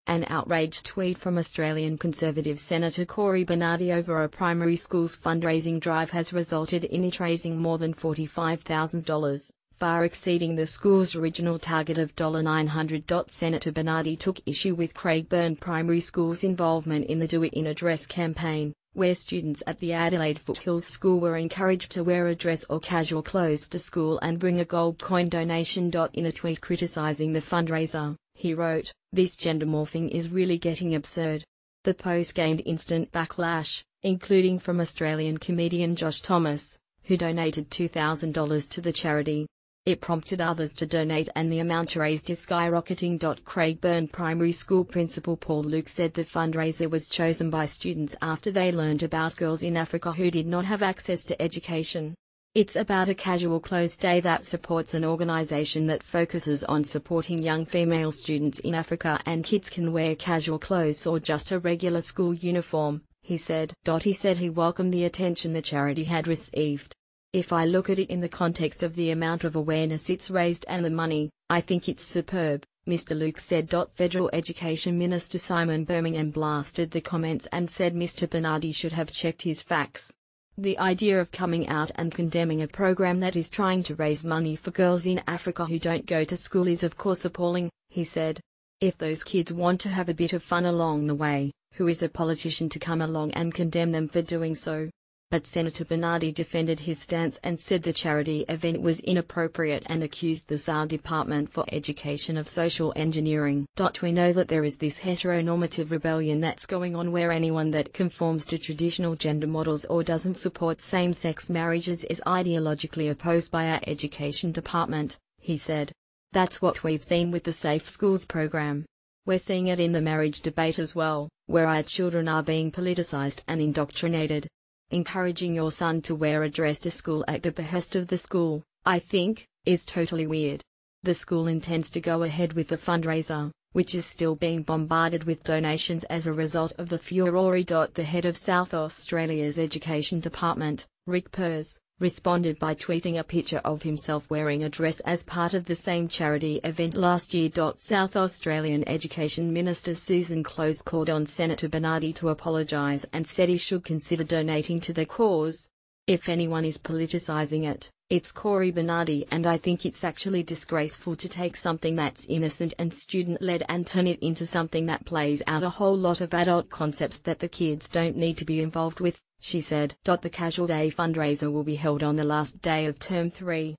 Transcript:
An outraged tweet from Australian Conservative Senator Cory Bernardi over a primary school's fundraising drive has resulted in it raising more than $45,000, far exceeding the school's original target of $900. Senator Bernardi took issue with Craigburn Primary School's involvement in the Do It in a Dress campaign, where students at the Adelaide Foothills School were encouraged to wear a dress or casual clothes to school and bring a gold coin donation. In a tweet criticising the fundraiser, he wrote, "This gender morphing is really getting absurd." The post gained instant backlash, including from Australian comedian Josh Thomas, who donated $2,000 to the charity. It prompted others to donate and the amount raised is skyrocketing. Craigburn Primary School Principal Paul Luke said the fundraiser was chosen by students after they learned about girls in Africa who did not have access to education. It's about a casual clothes day that supports an organisation that focuses on supporting young female students in Africa, and kids can wear casual clothes or just a regular school uniform, he said. He said he welcomed the attention the charity had received. "If I look at it in the context of the amount of awareness it's raised and the money, I think it's superb," Mr. Luke said. Federal Education Minister Simon Birmingham blasted the comments and said Mr. Bernardi should have checked his facts. "The idea of coming out and condemning a program that is trying to raise money for girls in Africa who don't go to school is of course appalling," he said. "If those kids want to have a bit of fun along the way, who is a politician to come along and condemn them for doing so?" But Senator Bernardi defended his stance and said the charity event was inappropriate and accused the SAR Department for Education of social engineering. "We know that there is this heteronormative rebellion that's going on where anyone that conforms to traditional gender models or doesn't support same-sex marriages is ideologically opposed by our education department," he said. "That's what we've seen with the Safe Schools program. We're seeing it in the marriage debate as well, where our children are being politicized and indoctrinated. Encouraging your son to wear a dress to school at the behest of the school, I think, is totally weird." The school intends to go ahead with the fundraiser, which is still being bombarded with donations as a result of the furore. The head of South Australia's Education Department, Rick Purse, responded by tweeting a picture of himself wearing a dress as part of the same charity event last year. South Australian Education Minister Susan Close called on Senator Bernardi to apologise and said he should consider donating to the cause. "If anyone is politicising it, it's Cory Bernardi, and I think it's actually disgraceful to take something that's innocent and student-led and turn it into something that plays out a whole lot of adult concepts that the kids don't need to be involved with," she said. The Casual Day fundraiser will be held on the last day of Term 3.